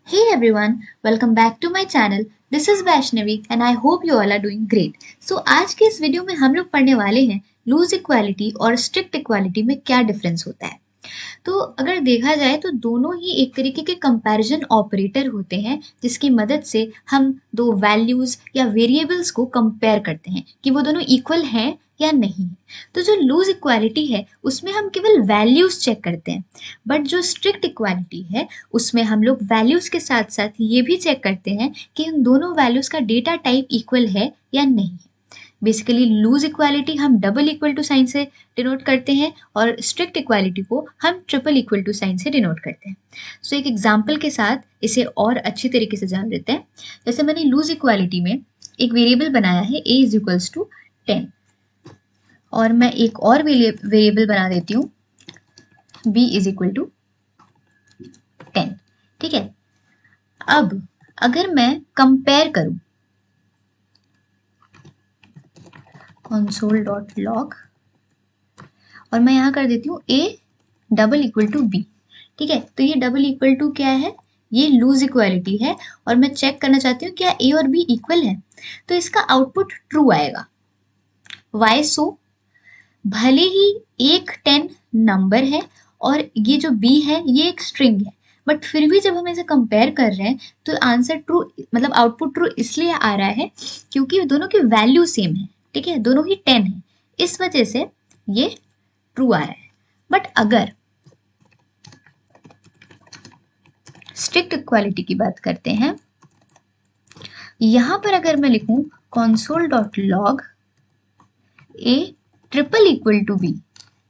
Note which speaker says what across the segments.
Speaker 1: Hey everyone, welcome back to my channel. This is Vaishnavi and I hope you all are doing great. So आज के इस video में हम लोग पढ़ने वाले हैं लूज इक्वालिटी और स्ट्रिक्ट इक्वालिटी में क्या डिफरेंस होता है। तो अगर देखा जाए तो दोनों ही एक तरीके के कंपैरिजन ऑपरेटर होते हैं जिसकी मदद से हम दो वैल्यूज या वेरिएबल्स को कंपेयर करते हैं कि वो दोनों इक्वल हैं या नहीं। तो जो लूज इक्वालिटी है उसमें हम केवल वैल्यूज चेक करते हैं, बट जो स्ट्रिक्ट इक्वालिटी है उसमें हम लोग वैल्यूज के साथ साथ ये भी चेक करते हैं कि उन दोनों वैल्यूज का डेटा टाइप इक्वल है या नहीं। बेसिकली लूज इक्वालिटी हम डबल इक्वल टू साइन से डिनोट करते हैं और स्ट्रिक्ट इक्वालिटी को हम ट्रिपल इक्वल टू साइन से डिनोट करते हैं। सो एक एग्जांपल के साथ इसे और अच्छी तरीके से जान लेते हैं। जैसे मैंने लूज इक्वालिटी में एक वेरिएबल बनाया है a इज इक्वल्स टू 10 और मैं एक और वेरिएबल बना देती हूँ b इज इक्वल टू 10। ठीक है, अब अगर मैं कंपेयर करूं console.log और मैं यहाँ कर देती हूँ a double equal to b। ठीक है, तो ये डबल इक्वल टू क्या है, ये लूज इक्वालिटी है और मैं चेक करना चाहती हूँ क्या a और b इक्वल है। तो इसका आउटपुट ट्रू आएगा। वाई सो, भले ही एक 10 नंबर है और ये जो b है ये एक स्ट्रिंग है, बट फिर भी जब हम इसे कंपेयर कर रहे हैं तो आंसर ट्रू मतलब आउटपुट ट्रू इसलिए आ रहा है क्योंकि दोनों की वैल्यू सेम है। ठीक है, दोनों ही 10 है, इस वजह से ये ट्रू आ रहा है। बट अगर स्ट्रिक्ट इक्वालिटी की बात करते हैं, यहां पर अगर मैं लिखूं console.log a triple equal to b,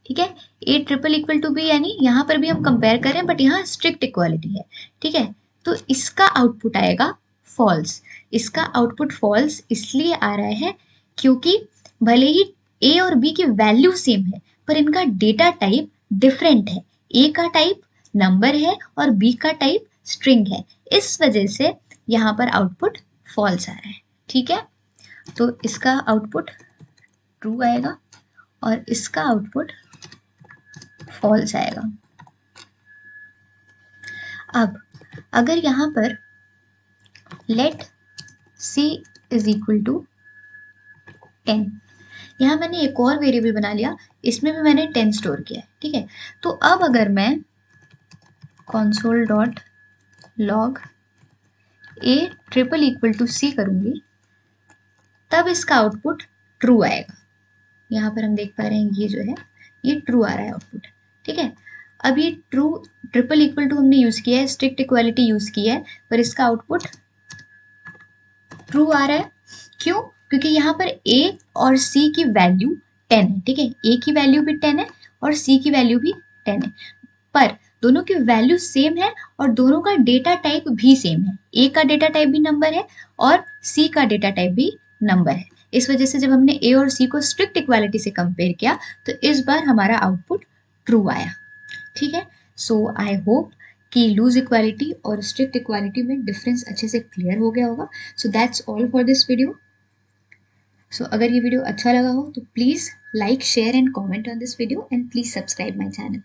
Speaker 1: ठीक है, a triple equal to b यानी यहां पर भी हम कंपेयर कर रहे हैं बट यहाँ स्ट्रिक्ट इक्वालिटी है। ठीक है, तो इसका आउटपुट आएगा फॉल्स। इसका आउटपुट फॉल्स इसलिए आ रहा है क्योंकि भले ही a और b की वैल्यू सेम है पर इनका डेटा टाइप डिफरेंट है। a का टाइप नंबर है और b का टाइप स्ट्रिंग है, इस वजह से यहाँ पर आउटपुट फॉल्स आ रहा है। ठीक है, तो इसका आउटपुट ट्रू आएगा और इसका आउटपुट फॉल्स आएगा। अब अगर यहाँ पर let c is equal to 10, यहाँ मैंने एक और वेरिएबल बना लिया, इसमें भी मैंने 10 स्टोर किया है। ठीक है, तो अब अगर मैं console.log a triple equal to c करूंगी तब इसका आउटपुट ट्रू आएगा। यहाँ पर हम देख पा रहे हैं ये जो है ये ट्रू आ रहा है आउटपुट। ठीक है, अब ये ट्रू ट्रिपल इक्वल टू हमने यूज किया है, स्ट्रिक्ट इक्वालिटी यूज की है, पर इसका आउटपुट ट्रू आ रहा है। क्यों? क्योंकि यहाँ पर a और c की वैल्यू 10 है। ठीक है, a की वैल्यू भी 10 है और c की वैल्यू भी 10 है, पर दोनों की वैल्यू सेम है और दोनों का डेटा टाइप भी सेम है। a का डेटा टाइप भी नंबर है और c का डेटा टाइप भी नंबर है। इस वजह से जब हमने a और c को स्ट्रिक्ट इक्वालिटी से कंपेयर किया तो इस बार हमारा आउटपुट ट्रू आया। ठीक है, सो आई होप कि लूज इक्वालिटी और स्ट्रिक्ट इक्वालिटी में डिफरेंस अच्छे से क्लियर हो गया होगा। So that's all for this video. So अगर ये वीडियो अच्छा लगा हो तो please like share and comment on this video and please subscribe my channel.